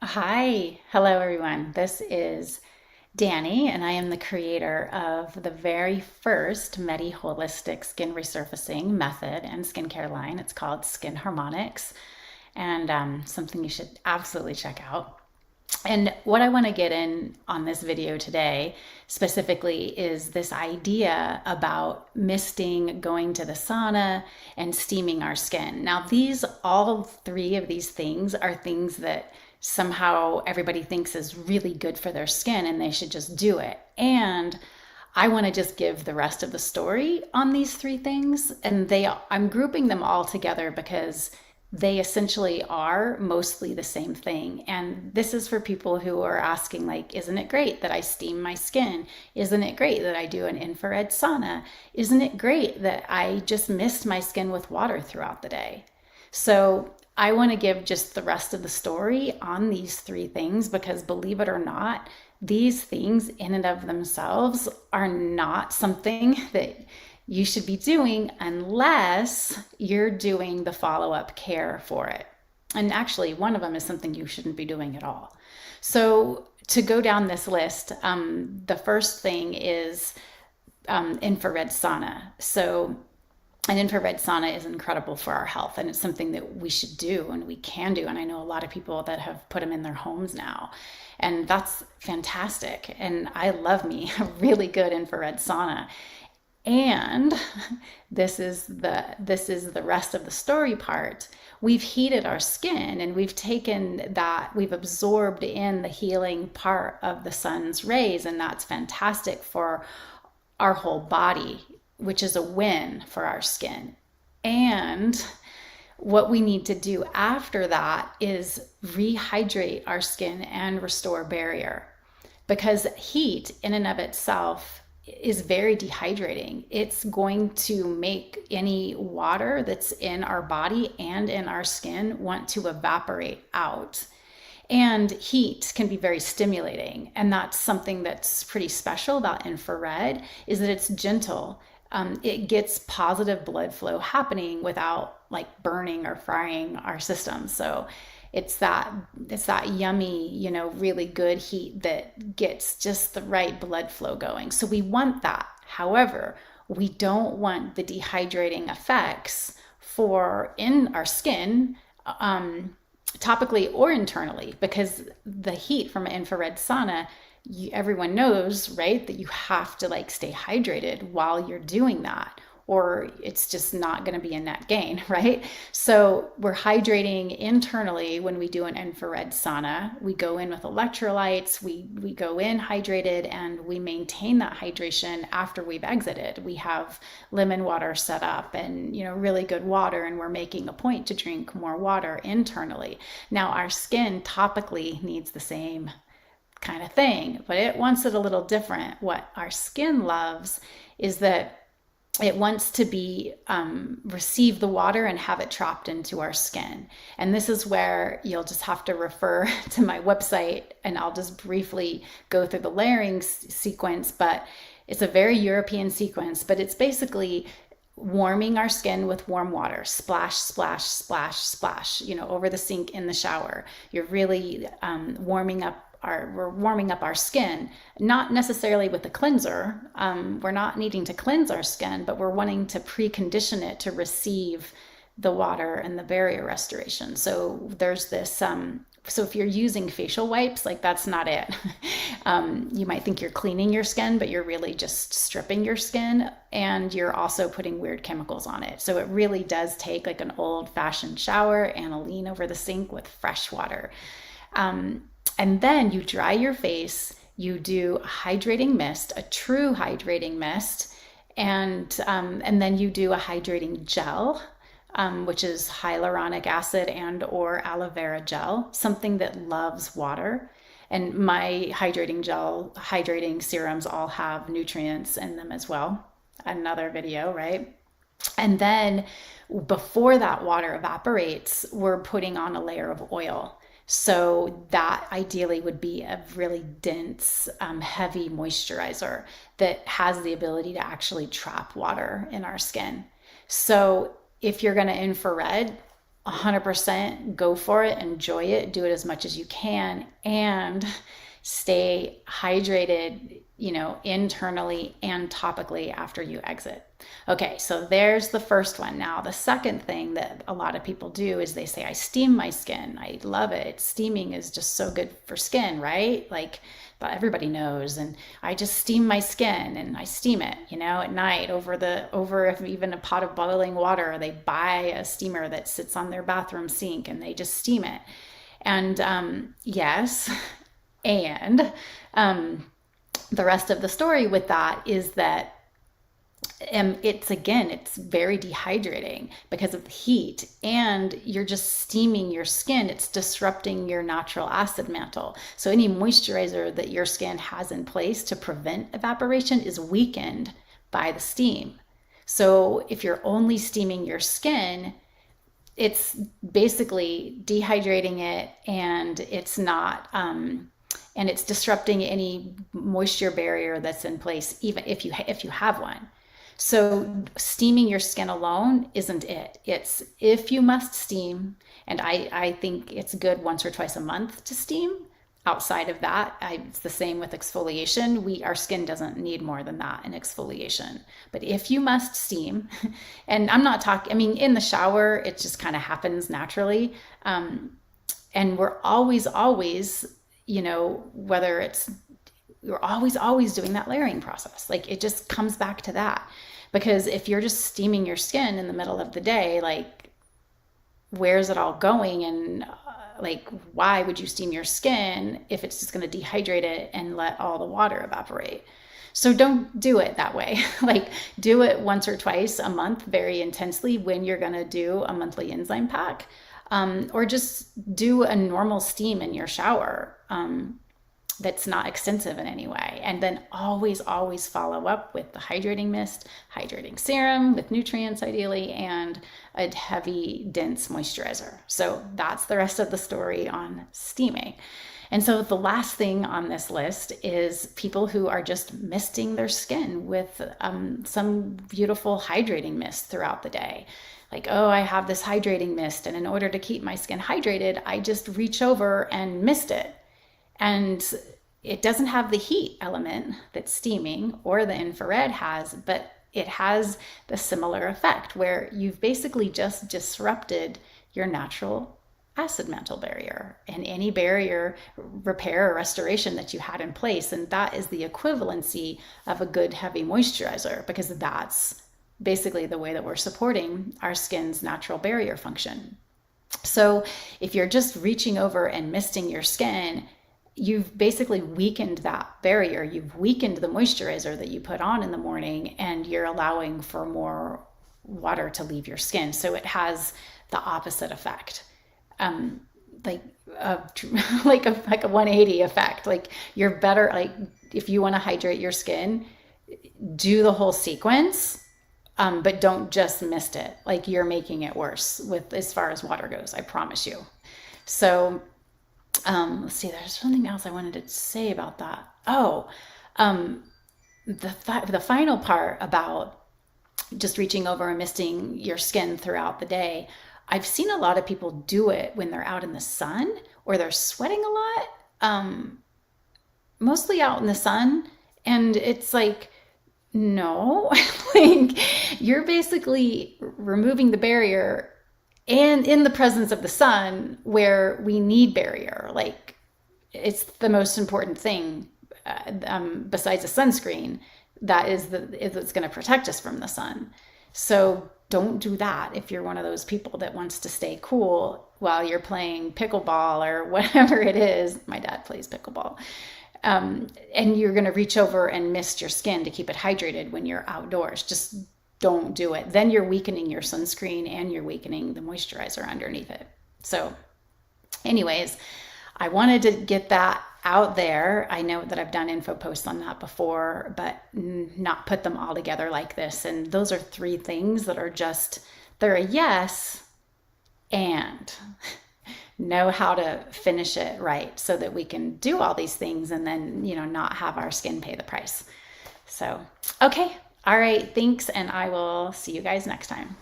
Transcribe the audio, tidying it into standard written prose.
Hi, hello everyone. This is Danny, and I am the creator of the very first Medi-Holistic skin resurfacing method and skincare line. It's called Skin Harmonics, and something you should absolutely check out. And what I want to get in on this video today specifically is this idea about misting going to the sauna and steaming our skin. Now, all three of these things are things that somehow everybody thinks is really good for their skin and they should just do it. And I want to just give the rest of the story on these three things. And I'm grouping them all together because they essentially are mostly the same thing. And this is for people who are asking, like, isn't it great that I steam my skin? Isn't it great that I do an infrared sauna? Isn't it great that I just mist my skin with water throughout the day? So I want to give just the rest of the story on these three things because, believe it or not, these things in and of themselves are not something that you should be doing unless you're doing the follow-up care for it. And actually, one of them is something you shouldn't be doing at all. So to go down this list, the first thing is infrared sauna. So an infrared sauna is incredible for our health, and it's something that we should do and we can do. And I know a lot of people that have put them in their homes now, and that's fantastic. And I love me a really good infrared sauna. And this is the rest of the story part. We've heated our skin and we've absorbed in the healing part of the sun's rays, and that's fantastic for our whole body, which is a win for our skin. And what we need to do after that is rehydrate our skin and restore barrier, because heat in and of itself is very dehydrating. It's going to make any water that's in our body and in our skin want to evaporate out. And heat can be very stimulating. And that's something that's pretty special about infrared, is that it's gentle. It gets positive blood flow happening without like burning or frying our system. So it's that yummy, really good heat that gets just the right blood flow going. So we want that. However, we don't want the dehydrating effects for in our skin, topically or internally, because the heat from an infrared sauna, everyone knows, right, that you have to like stay hydrated while you're doing that, or it's just not going to be a net gain, right? So we're hydrating internally when we do an infrared sauna. We go in with electrolytes, we go in hydrated, and we maintain that hydration after we've exited. We have lemon water set up and, really good water, and we're making a point to drink more water internally. Now our skin topically needs the same kind of thing, but it wants it a little different. What our skin loves is that it wants to be receive the water and have it trapped into our skin. And this is where you'll just have to refer to my website, and I'll just briefly go through the layering sequence. But it's a very European sequence, but it's basically warming our skin with warm water, splash, splash, splash, splash, over the sink in the shower. You're really we're warming up our skin, not necessarily with a cleanser. We're not needing to cleanse our skin, but we're wanting to precondition it to receive the water and the barrier restoration. So there's this, so if you're using facial wipes, like that's not it. You might think you're cleaning your skin, but you're really just stripping your skin, and you're also putting weird chemicals on it. So it really does take like an old-fashioned shower and a lean over the sink with fresh water. And then you dry your face, you do a hydrating mist, a true hydrating mist, and then you do a hydrating gel, which is hyaluronic acid and or aloe vera gel, something that loves water. And my hydrating serums all have nutrients in them as well. Another video, right? And then before that water evaporates, we're putting on a layer of oil. So that ideally would be a really dense, heavy moisturizer that has the ability to actually trap water in our skin. So if you're going to infrared, 100% go for it, enjoy it, do it as much as you can, and stay hydrated, internally and topically after you exit. Okay, so there's the first one. Now, the second thing that a lot of people do is they say, I steam my skin. I love it. Steaming is just so good for skin, right? Like, but everybody knows. And I just steam my skin, and I steam it, at night over even a pot of boiling water. They buy a steamer that sits on their bathroom sink, and they just steam it. And yes, and the rest of the story with that is that it's very dehydrating because of the heat, and you're just steaming your skin. It's disrupting your natural acid mantle. So any moisturizer that your skin has in place to prevent evaporation is weakened by the steam. So if you're only steaming your skin, it's basically dehydrating it, and it's not and it's disrupting any moisture barrier that's in place, even if you have one. So steaming your skin alone isn't it. It's if you must steam, and I think it's good once or twice a month to steam. Outside of that, it's the same with exfoliation. Our skin doesn't need more than that in exfoliation. But if you must steam, and I'm not talking, in the shower, it just kind of happens naturally. And we're always, whether it's, you're always doing that layering process. Like, it just comes back to that. Because if you're just steaming your skin in the middle of the day, like, where's it all going? And why would you steam your skin if it's just going to dehydrate it and let all the water evaporate? So don't do it that way. Like, do it once or twice a month very intensely when you're going to do a monthly enzyme pack, or just do a normal steam in your shower. That's not extensive in any way. And then always follow up with the hydrating mist, hydrating serum with nutrients ideally, and a heavy, dense moisturizer. So that's the rest of the story on steaming. And so the last thing on this list is people who are just misting their skin with some beautiful hydrating mist throughout the day. Like, oh, I have this hydrating mist, and in order to keep my skin hydrated, I just reach over and mist it. And it doesn't have the heat element that steaming or the infrared has, but it has the similar effect where you've basically just disrupted your natural acid mantle barrier and any barrier repair or restoration that you had in place. And that is the equivalency of a good heavy moisturizer, because that's basically the way that we're supporting our skin's natural barrier function. So if you're just reaching over and misting your skin, you've basically weakened that barrier. You've weakened the moisturizer that you put on in the morning, and you're allowing for more water to leave your skin. So it has the opposite effect. Like a 180 effect. Like, you're better, like, if you want to hydrate your skin, do the whole sequence, but don't just mist it. Like, you're making it worse with as far as water goes, I promise you. So let's see, there's something else I wanted to say about that. The final part about just reaching over and misting your skin throughout the day. I've seen a lot of people do it when they're out in the sun or they're sweating a lot, mostly out in the sun. And it's like, no, like, you're basically removing the barrier and in the presence of the sun, where we need barrier. Like, it's the most important thing besides a sunscreen it's going to protect us from the sun. So don't do that if you're one of those people that wants to stay cool while you're playing pickleball or whatever it is. My dad plays pickleball. And you're going to reach over and mist your skin to keep it hydrated when you're outdoors. Just don't do it. Then you're weakening your sunscreen and you're weakening the moisturizer underneath it. So anyways, I wanted to get that out there. I know that I've done info posts on that before, but not put them all together like this. And those are 3 things that are they're a yes, and know how to finish it right so that we can do all these things and then, not have our skin pay the price. So, okay. All right. Thanks. And I will see you guys next time.